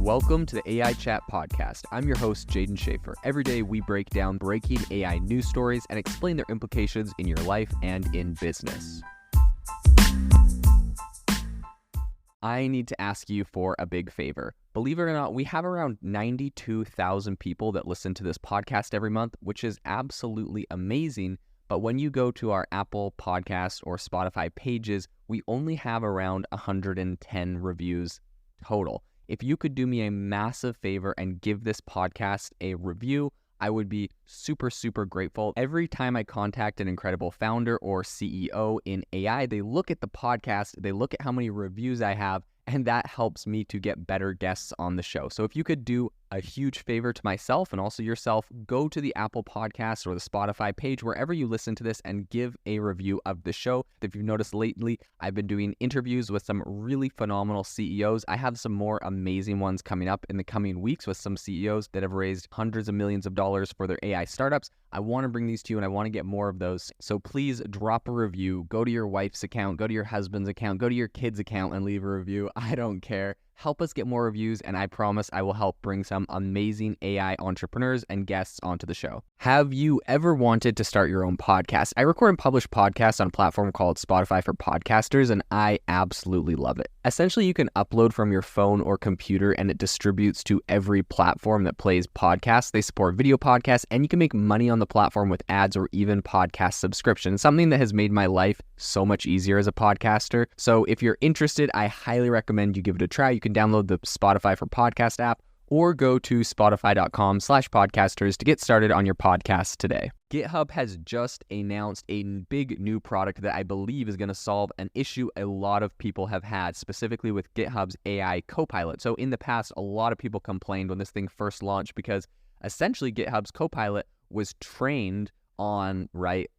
Welcome to the AI Chat Podcast. I'm your host, Jaden Schaefer. Every day we break down breaking AI news stories and explain their implications in your life and in business. I need to ask you for a big favor. Believe it or not, we have around 92,000 people that listen to this podcast every month, which is absolutely amazing. But when you go to our Apple Podcast or Spotify pages, we only have around 110 reviews total. If you could do me a massive favor and give this podcast a review, I would be super, super grateful. Every time I contact an incredible founder or CEO in AI, they look at the podcast, they look at how many reviews I have, and that helps me to get better guests on the show. So if you could do a huge favor to myself and also yourself, go to the Apple Podcast or the Spotify page, wherever you listen to this, and give a review of the show. If you've noticed lately, I've been doing interviews with some really phenomenal CEOs. I have some more amazing ones coming up in the coming weeks with some CEOs that have raised hundreds of millions of dollars for their AI startups. I want to bring these to you and I want to get more of those. So please drop a review, go to your wife's account, go to your husband's account, go to your kid's account and leave a review. I don't care. Help us get more reviews, and I promise I will help bring some amazing AI entrepreneurs and guests onto the show. Have you ever wanted to start your own podcast? I record and publish podcasts on a platform called Spotify for Podcasters, and I absolutely love it. Essentially, you can upload from your phone or computer, and it distributes to every platform that plays podcasts. They support video podcasts, and you can make money on the platform with ads or even podcast subscriptions, something that has made my life so much easier as a podcaster. So if you're interested, I highly recommend you give it a try. You can download the Spotify for Podcast app or go to spotify.com/podcasters to get started on your podcast today. GitHub has just announced a big new product that I believe is going to solve an issue a lot of people have had, specifically with GitHub's AI Copilot. So in the past, a lot of people complained when this thing first launched because essentially GitHub's Copilot was trained on,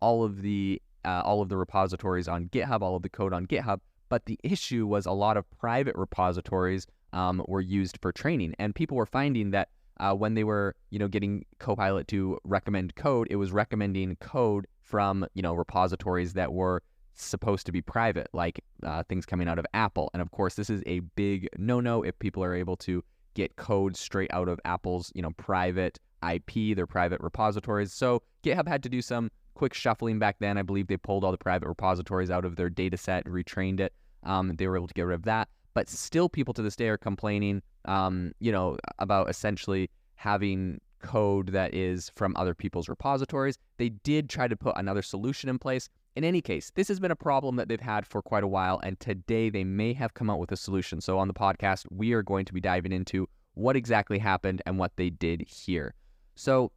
all of the repositories on GitHub, all of the code on GitHub. But the issue was a lot of private repositories were used for training, and people were finding that when they were, getting Copilot to recommend code, it was recommending code from, repositories that were supposed to be private, like things coming out of Apple. And of course, this is a big no-no if people are able to get code straight out of Apple's, private IP, their private repositories. So GitHub had to do some quick shuffling back then. I believe they pulled all the private repositories out of their data set, retrained it. They were able to get rid of that. But still, people to this day are complaining, about essentially having code that is from other people's repositories. They did try to put another solution in place. In any case, this has been a problem that they've had for quite a while, and today they may have come out with a solution. So on the podcast, we are going to be diving into what exactly happened and what they did here. So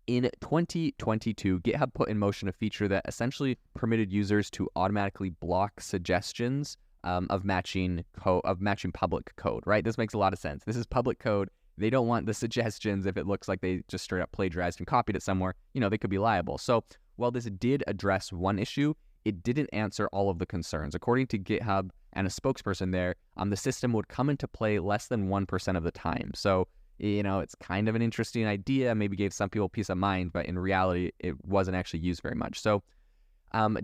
in 2022, GitHub put in motion a feature that essentially permitted users to automatically block suggestions of matching public code, right? This makes a lot of sense. This is public code. They don't want the suggestions if it looks like they just straight up plagiarized and copied it somewhere. They could be liable. So while this did address one issue, it didn't answer all of the concerns. According to GitHub and a spokesperson there, the system would come into play less than 1% of the time. So it's kind of an interesting idea, maybe gave some people peace of mind, but in reality, it wasn't actually used very much. So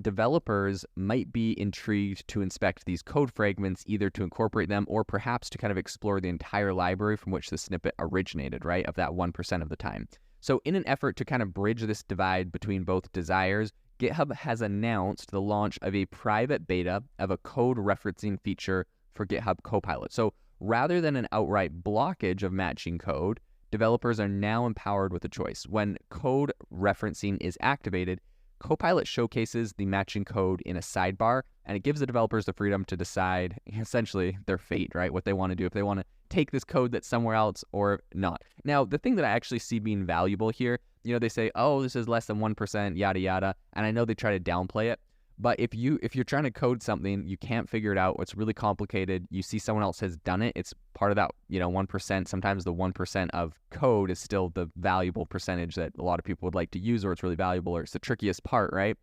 developers might be intrigued to inspect these code fragments, either to incorporate them or perhaps to kind of explore the entire library from which the snippet originated, right, of that 1% of the time. So in an effort to kind of bridge this divide between both desires, GitHub has announced the launch of a private beta of a code referencing feature for GitHub Copilot. So rather than an outright blockage of matching code, developers are now empowered with a choice. When code referencing is activated, Copilot showcases the matching code in a sidebar, and it gives the developers the freedom to decide essentially their fate, right? What they want to do, if they want to take this code that's somewhere else or not. Now, the thing that I actually see being valuable here, they say, oh, this is less than 1%, yada, yada. And I know they try to downplay it. But if you're trying to code something, you can't figure it out, it's really complicated, you see someone else has done it, it's part of that, 1%. Sometimes the 1% of code is still the valuable percentage that a lot of people would like to use, or it's really valuable, or it's the trickiest part, right?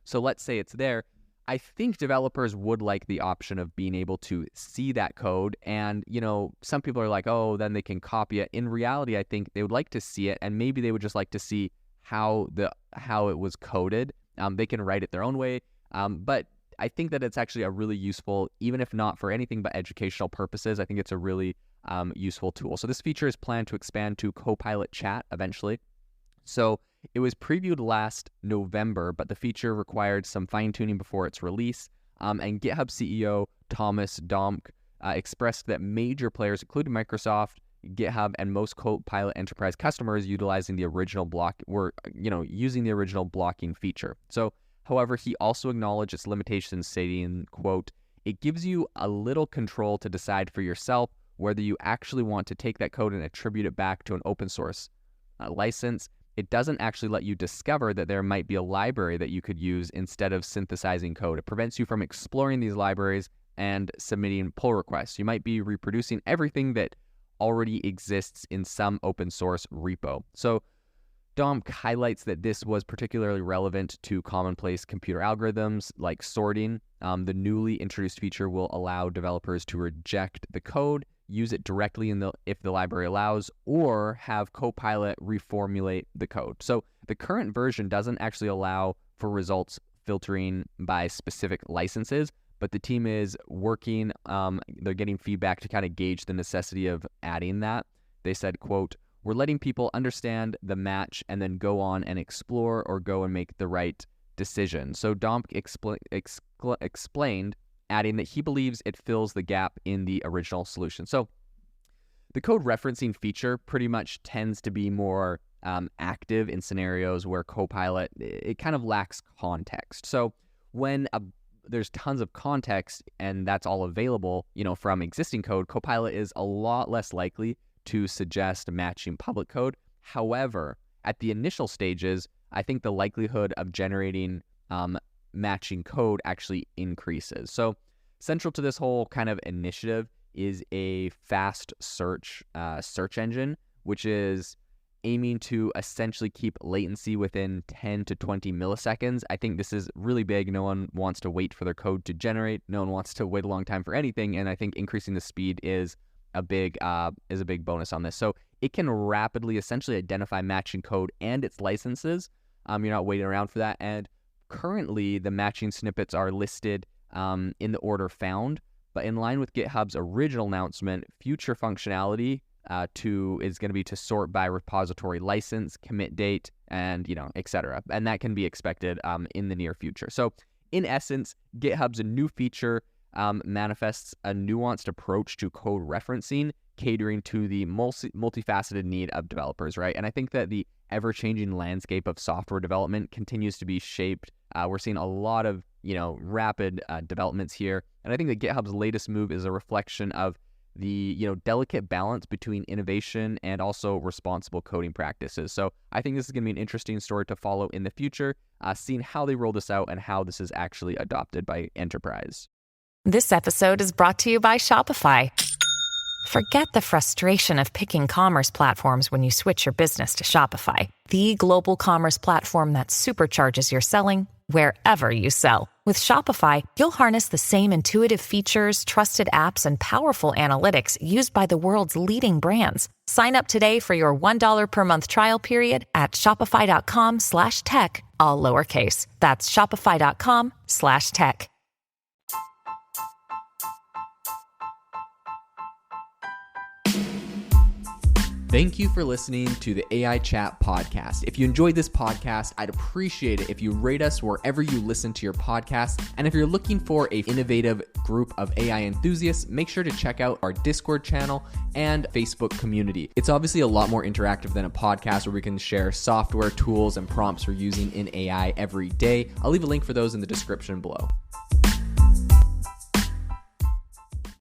So let's say it's there. I think developers would like the option of being able to see that code, and some people are like, oh, then they can copy it. In reality, I think they would like to see it, and maybe they would just like to see how it was coded. They can write it their own way. But I think that it's actually a really useful, even if not for anything but educational purposes, I think it's a really useful tool. So this feature is planned to expand to Copilot chat eventually. So it was previewed last November, but the feature required some fine-tuning before its release. And GitHub CEO Thomas Domke expressed that major players, including Microsoft, GitHub, and most Copilot enterprise customers utilizing the original using the original blocking feature. So, however, he also acknowledged its limitations, stating, quote, "It gives you a little control to decide for yourself whether you actually want to take that code and attribute it back to an open source license. It doesn't actually let you discover that there might be a library that you could use instead of synthesizing code. It prevents you from exploring these libraries and submitting pull requests. You might be reproducing everything that already exists in some open source repo." So Domke highlights that this was particularly relevant to commonplace computer algorithms like sorting. The newly introduced feature will allow developers to reject the code, use it directly if the library allows, or have Copilot reformulate the code. So the current version doesn't actually allow for results filtering by specific licenses, but the team is working, they're getting feedback to kind of gauge the necessity of adding that. They said, quote, "We're letting people understand the match and then go on and explore or go and make the right decision." So Domke explained, adding that he believes it fills the gap in the original solution. So the code referencing feature pretty much tends to be more active in scenarios where Copilot, it kind of lacks context. So when there's tons of context and that's all available, from existing code, Copilot is a lot less likely to suggest matching public code. However, at the initial stages, I think the likelihood of generating matching code actually increases. So central to this whole kind of initiative is a fast search engine, which is aiming to essentially keep latency within 10 to 20 milliseconds. I think this is really big. No one wants to wait for their code to generate. No one wants to wait a long time for anything. And I think increasing the speed is a big bonus on this. So it can rapidly essentially identify matching code and its licenses. You're not waiting around for that. And currently the matching snippets are listed in the order found, but in line with GitHub's original announcement, future functionality is going to be to sort by repository license, commit date, and etc. And that can be expected in the near future. So in essence, GitHub's a new feature manifests a nuanced approach to code referencing, catering to the multifaceted need of developers, right? And I think that the ever-changing landscape of software development continues to be shaped. We're seeing a lot of rapid developments here, and I think that GitHub's latest move is a reflection of the delicate balance between innovation and also responsible coding practices. So I think this is going to be an interesting story to follow in the future, seeing how they roll this out and how this is actually adopted by enterprise. This episode is brought to you by Shopify. Forget the frustration of picking commerce platforms when you switch your business to Shopify, the global commerce platform that supercharges your selling wherever you sell. With Shopify, you'll harness the same intuitive features, trusted apps, and powerful analytics used by the world's leading brands. Sign up today for your $1 per month trial period at shopify.com/tech, all lowercase. That's shopify.com/tech. Thank you for listening to the AI Chat podcast. If you enjoyed this podcast, I'd appreciate it if you rate us wherever you listen to your podcast. And if you're looking for an innovative group of AI enthusiasts, make sure to check out our Discord channel and Facebook community. It's obviously a lot more interactive than a podcast where we can share software, tools, and prompts we're using in AI every day. I'll leave a link for those in the description below.